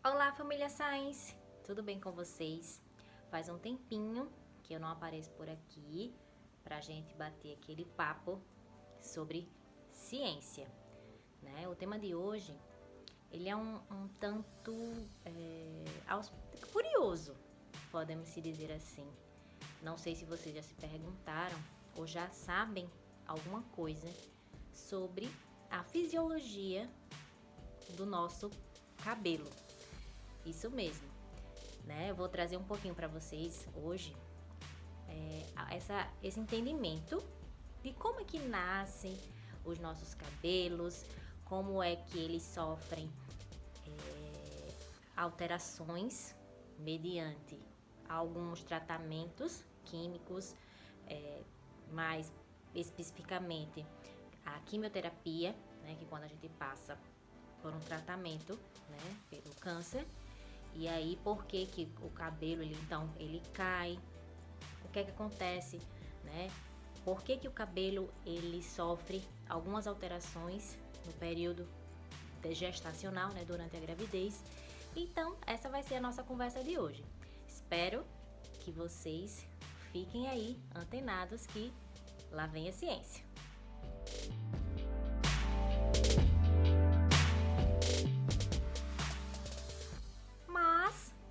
Olá, família Science! Tudo bem com vocês? Faz um tempinho que eu não apareço por aqui pra gente bater aquele papo sobre ciência, né? O tema de hoje, ele é um tanto curioso, podemos se dizer assim. Não sei se vocês já se perguntaram ou já sabem alguma coisa sobre a fisiologia do nosso cabelo. Isso mesmo, né? Eu vou trazer um pouquinho para vocês hoje esse entendimento de como é que nascem os nossos cabelos, como é que eles sofrem alterações mediante alguns tratamentos químicos, mais especificamente a quimioterapia, né? Que quando a gente passa por um tratamento, né? Pelo câncer. E aí, por que que o cabelo, ele cai? O que é que acontece, né? Por que que o cabelo, ele sofre algumas alterações no período gestacional, né? Durante a gravidez. Então, essa vai ser a nossa conversa de hoje. Espero que vocês fiquem aí antenados que lá vem a ciência.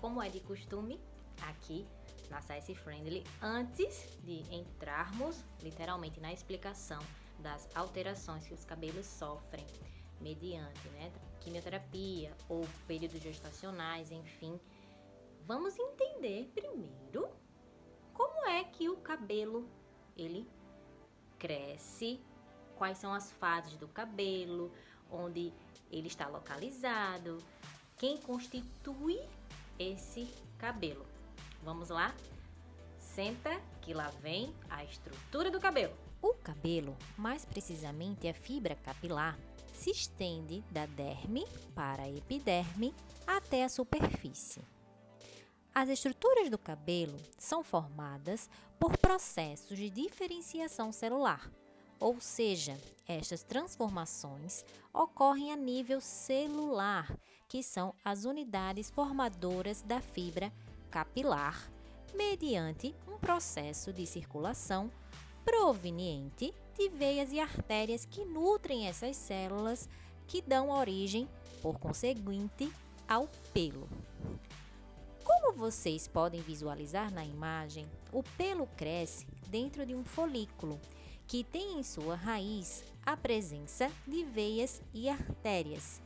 Como é de costume, aqui na Science Friendly, antes de entrarmos literalmente na explicação das alterações que os cabelos sofrem mediante, né, quimioterapia ou períodos gestacionais, enfim, vamos entender primeiro como é que o cabelo ele cresce, quais são as fases do cabelo, onde ele está localizado, quem constitui esse cabelo. Vamos lá? Senta que lá vem a estrutura do cabelo. O cabelo, mais precisamente a fibra capilar, se estende da derme para a epiderme até a superfície. As estruturas do cabelo são formadas por processos de diferenciação celular, ou seja, estas transformações ocorrem a nível celular, que são as unidades formadoras da fibra capilar, mediante um processo de circulação proveniente de veias e artérias que nutrem essas células, que dão origem, por conseguinte, ao pelo. Como vocês podem visualizar na imagem, o pelo cresce dentro de um folículo, que tem em sua raiz a presença de veias e artérias.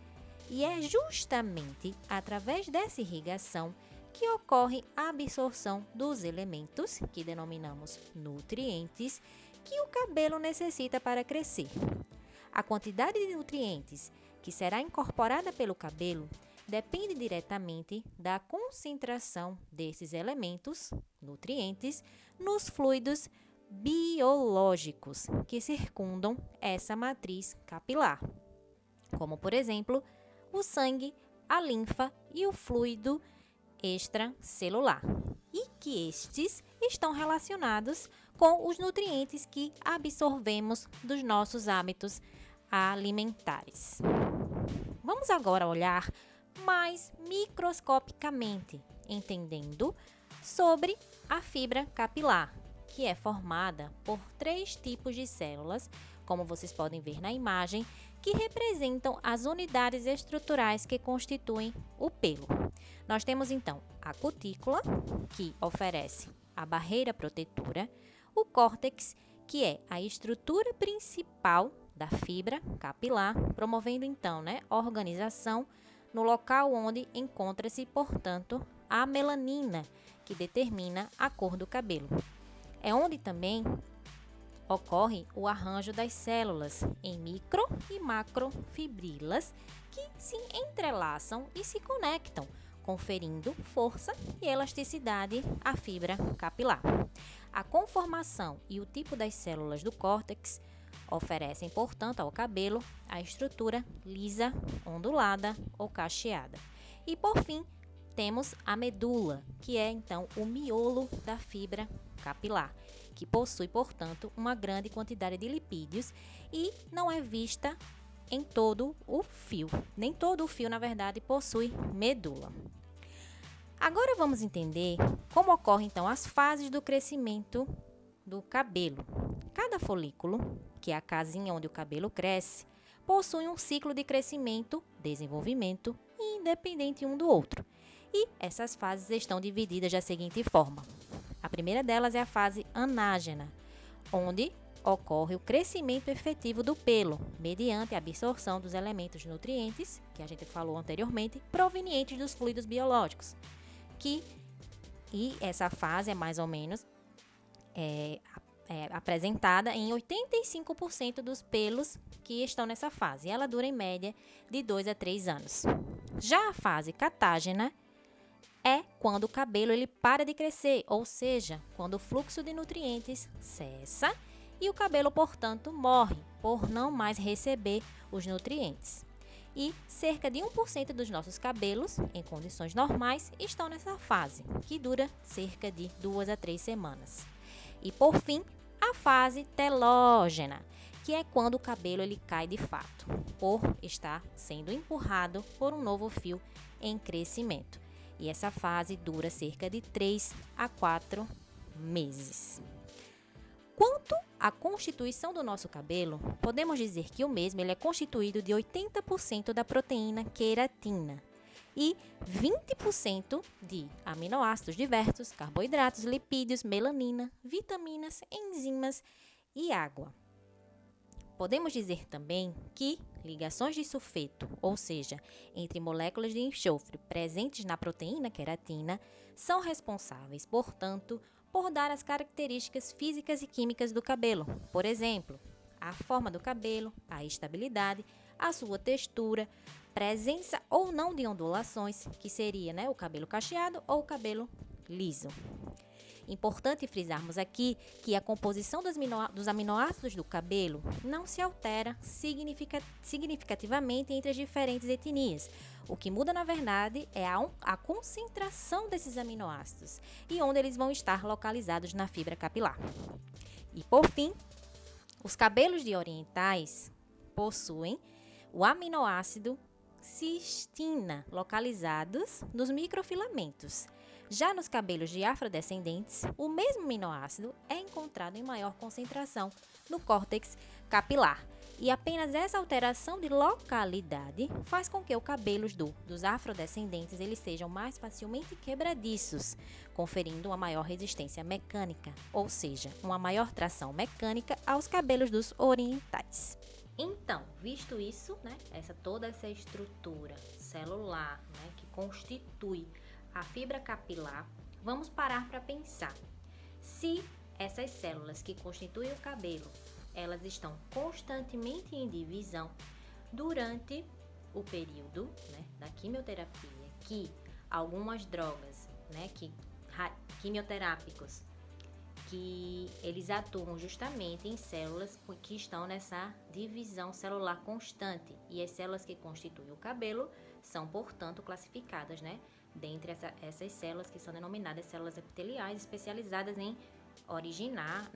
E é justamente através dessa irrigação que ocorre a absorção dos elementos, que denominamos nutrientes, que o cabelo necessita para crescer. A quantidade de nutrientes que será incorporada pelo cabelo depende diretamente da concentração desses elementos, nutrientes, nos fluidos biológicos que circundam essa matriz capilar, como por exemplo, o sangue, a linfa e o fluido extracelular, e que estes estão relacionados com os nutrientes que absorvemos dos nossos hábitos alimentares. Vamos agora olhar mais microscopicamente, entendendo sobre a fibra capilar, que é formada por 3 tipos de células, como vocês podem ver na imagem, que representam as unidades estruturais que constituem o pelo. Nós temos então a cutícula, que oferece a barreira protetora, o córtex, que é a estrutura principal da fibra capilar, promovendo então, organização no local onde encontra-se, portanto, a melanina, que determina a cor do cabelo. É onde também ocorre o arranjo das células em micro e macrofibrilas, que se entrelaçam e se conectam, conferindo força e elasticidade à fibra capilar. A conformação e o tipo das células do córtex oferecem, portanto, ao cabelo a estrutura lisa, ondulada ou cacheada. E, por fim, temos a medula, que é, então, o miolo da fibra capilar, que possui, portanto, uma grande quantidade de lipídios e não é vista em todo o fio. Nem todo o fio, na verdade, possui medula. Agora vamos entender como ocorrem então as fases do crescimento do cabelo. Cada folículo, que é a casinha onde o cabelo cresce, possui um ciclo de crescimento, desenvolvimento, independente um do outro. E essas fases estão divididas da seguinte forma. A primeira delas é a fase anágena, onde ocorre o crescimento efetivo do pelo, mediante a absorção dos elementos nutrientes, que a gente falou anteriormente, provenientes dos fluidos biológicos. E essa fase é mais ou menos apresentada em 85% dos pelos que estão nessa fase. E ela dura em média de 2 a 3 anos. Já a fase catágena é quando o cabelo ele para de crescer, ou seja, quando o fluxo de nutrientes cessa e o cabelo, portanto, morre por não mais receber os nutrientes. E cerca de 1% dos nossos cabelos, em condições normais, estão nessa fase, que dura cerca de 2 a 3 semanas. E, por fim, a fase telógena, que é quando o cabelo ele cai de fato, por estar sendo empurrado por um novo fio em crescimento. E essa fase dura cerca de 3 a 4 meses. Quanto à constituição do nosso cabelo, podemos dizer que o mesmo ele é constituído de 80% da proteína queratina e 20% de aminoácidos diversos, carboidratos, lipídios, melanina, vitaminas, enzimas e água. Podemos dizer também que ligações de sulfeto, ou seja, entre moléculas de enxofre presentes na proteína queratina, são responsáveis, portanto, por dar as características físicas e químicas do cabelo. Por exemplo, a forma do cabelo, a estabilidade, a sua textura, presença ou não de ondulações, que seria o cabelo cacheado ou o cabelo liso. Importante frisarmos aqui que a composição dos aminoácidos do cabelo não se altera significativamente entre as diferentes etnias. O que muda, na verdade, é a concentração desses aminoácidos e onde eles vão estar localizados na fibra capilar. E, por fim, os cabelos de orientais possuem o aminoácido cistina, localizados nos microfilamentos. Já nos cabelos de afrodescendentes, o mesmo aminoácido é encontrado em maior concentração no córtex capilar. E apenas essa alteração de localidade faz com que os cabelos dos afrodescendentes eles sejam mais facilmente quebradiços, conferindo uma maior resistência mecânica, ou seja, uma maior tração mecânica aos cabelos dos orientais. Então, visto isso, toda essa estrutura celular, que constitui a fibra capilar, vamos parar para pensar. Se essas células que constituem o cabelo, elas estão constantemente em divisão durante o período da quimioterapia, que algumas drogas, quimioterápicos, que eles atuam justamente em células que estão nessa divisão celular constante. E as células que constituem o cabelo são, portanto, classificadas, dentre essas células que são denominadas células epiteliais, especializadas em originar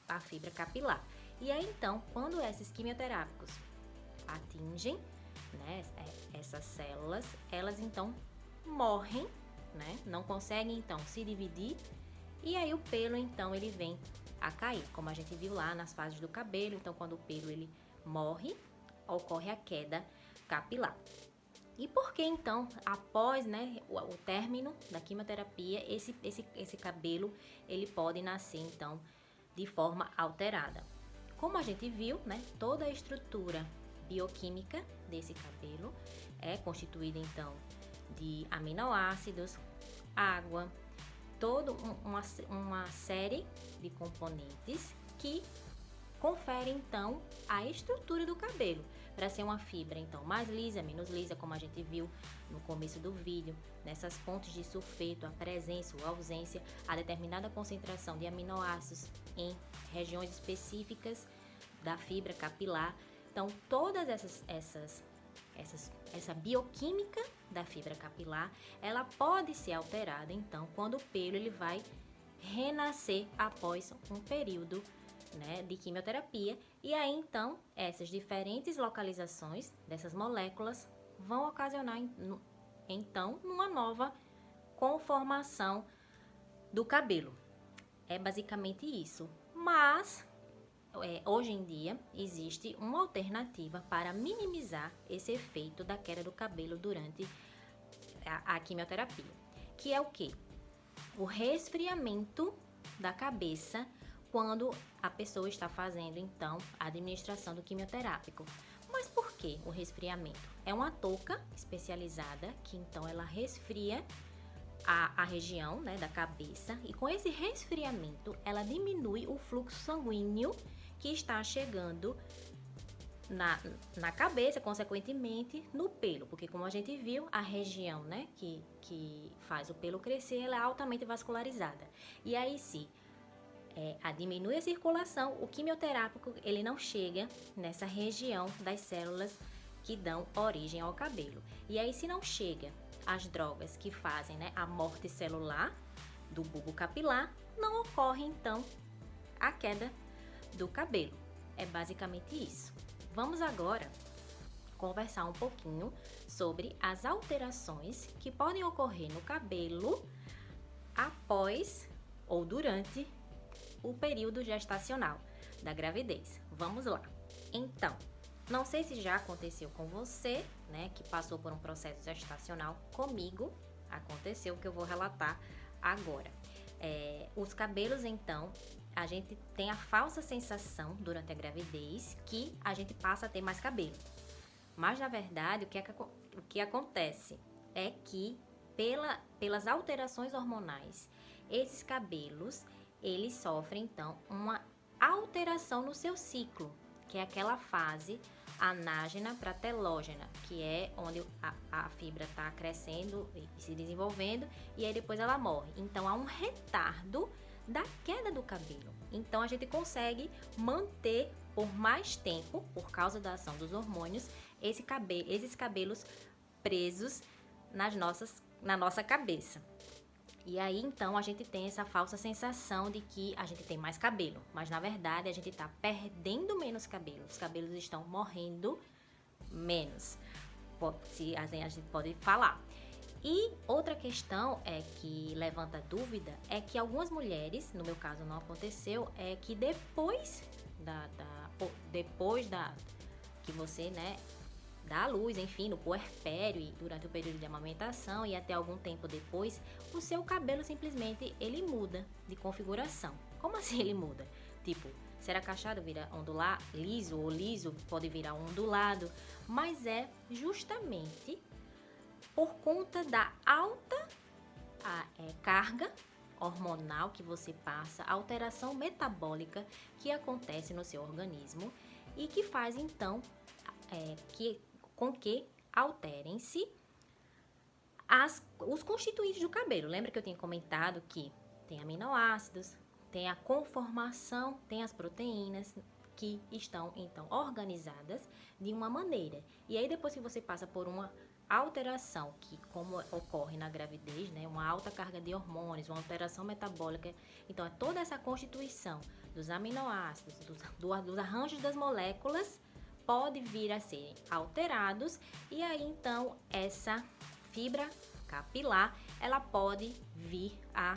a fibra capilar. E aí, então, quando esses quimioterápicos atingem essas células, elas então morrem, não conseguem então se dividir, e aí o pelo então ele vem a cair, como a gente viu lá nas fases do cabelo. Então, quando o pelo ele morre, ocorre a queda capilar. E por que então, após o término da quimioterapia, esse cabelo ele pode nascer então de forma alterada? Como a gente viu, toda a estrutura bioquímica desse cabelo é constituída então de aminoácidos, água, toda uma série de componentes que conferem então a estrutura do cabelo para ser uma fibra então mais lisa, menos lisa, como a gente viu no começo do vídeo, nessas fontes de sulfeto, a presença ou a ausência, a determinada concentração de aminoácidos em regiões específicas da fibra capilar. Então, todas essa bioquímica da fibra capilar, ela pode ser alterada então quando o pelo ele vai renascer após um período né, de quimioterapia. E aí, então, essas diferentes localizações dessas moléculas vão ocasionar, então, uma nova conformação do cabelo. É basicamente isso. Mas, hoje em dia, existe uma alternativa para minimizar esse efeito da queda do cabelo durante a quimioterapia. Que é o quê? O resfriamento da cabeça quando a pessoa está fazendo, então, a administração do quimioterápico. Mas por que o resfriamento? É uma touca especializada que, então, ela resfria a região, né, da cabeça, e com esse resfriamento ela diminui o fluxo sanguíneo que está chegando na cabeça, consequentemente no pelo, porque como a gente viu, a região, né, que faz o pelo crescer, ela é altamente vascularizada. E aí, se diminui a circulação, o quimioterápico ele não chega nessa região das células que dão origem ao cabelo. E aí, se não chega as drogas que fazem, né, a morte celular do bulbo capilar, não ocorre então a queda do cabelo. É basicamente isso. Vamos agora conversar um pouquinho sobre as alterações que podem ocorrer no cabelo após ou durante o período gestacional da gravidez. Vamos lá. Então, não sei se já aconteceu com você, né, que passou por um processo gestacional. Comigo aconteceu, que eu vou relatar agora. Os cabelos, então, a gente tem a falsa sensação durante a gravidez que a gente passa a ter mais cabelo. Mas, na verdade, o que acontece é que, pelas alterações hormonais, esses cabelos, eles sofrem, então, uma alteração no seu ciclo, que é aquela fase anágena para telógena, que é onde a fibra está crescendo e se desenvolvendo, e aí depois ela morre. Então, há um retardo da queda do cabelo. Então, a gente consegue manter por mais tempo, por causa da ação dos hormônios, esses cabelos presos na nossa cabeça. E aí, então, a gente tem essa falsa sensação de que a gente tem mais cabelo. Mas, na verdade, a gente está perdendo menos cabelo. Os cabelos estão morrendo menos. A gente pode falar. E outra questão que levanta dúvida é que algumas mulheres, no meu caso não aconteceu, é que depois que você, né, dá à luz, enfim, no puerpério e durante o período de amamentação e até algum tempo depois, o seu cabelo simplesmente ele muda de configuração. Como assim ele muda? Tipo, será cacheado vira liso, ou liso pode virar ondulado, mas é justamente por conta da alta carga hormonal que você passa, a alteração metabólica que acontece no seu organismo e que faz então com que alterem-se os constituintes do cabelo. Lembra que eu tinha comentado que tem aminoácidos, tem a conformação, tem as proteínas que estão então organizadas de uma maneira. E aí depois que você passa por uma alteração, que como ocorre na gravidez, né, uma alta carga de hormônios, uma alteração metabólica, então é toda essa constituição dos aminoácidos, dos arranjos das moléculas pode vir a ser alterados e aí então essa fibra capilar ela pode vir a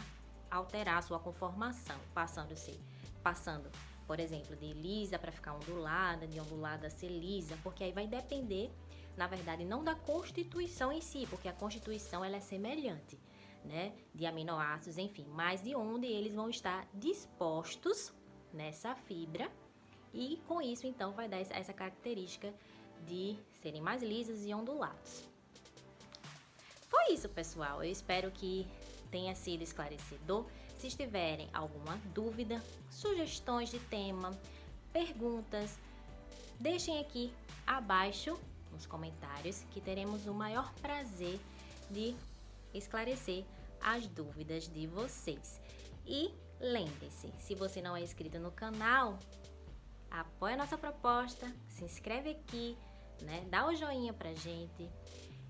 alterar a sua conformação, passando, por exemplo, de lisa para ficar ondulada, de ondulada a ser lisa, porque aí vai depender, na verdade, não da constituição em si, porque a constituição ela é semelhante, né, de aminoácidos, enfim, mas de onde eles vão estar dispostos nessa fibra. E com isso, então, vai dar essa característica de serem mais lisos e ondulados. Foi isso, pessoal. Eu espero que tenha sido esclarecedor. Se tiverem alguma dúvida, sugestões de tema, perguntas, deixem aqui abaixo nos comentários que teremos o maior prazer de esclarecer as dúvidas de vocês. E lembre-se, se você não é inscrito no canal, apoia a nossa proposta, se inscreve aqui, né? Dá o joinha pra gente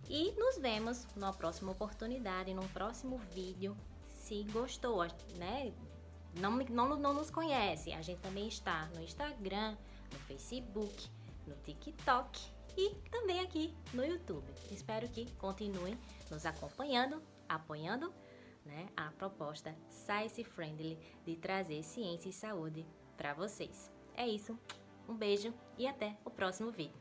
e nos vemos numa próxima oportunidade, num próximo vídeo. Se gostou, né, não nos conhece, a gente também está no Instagram, no Facebook, no TikTok e também aqui no YouTube. Espero que continuem nos acompanhando, apoiando, né, a proposta Science Friendly de trazer ciência e saúde para vocês. É isso, um beijo e até o próximo vídeo.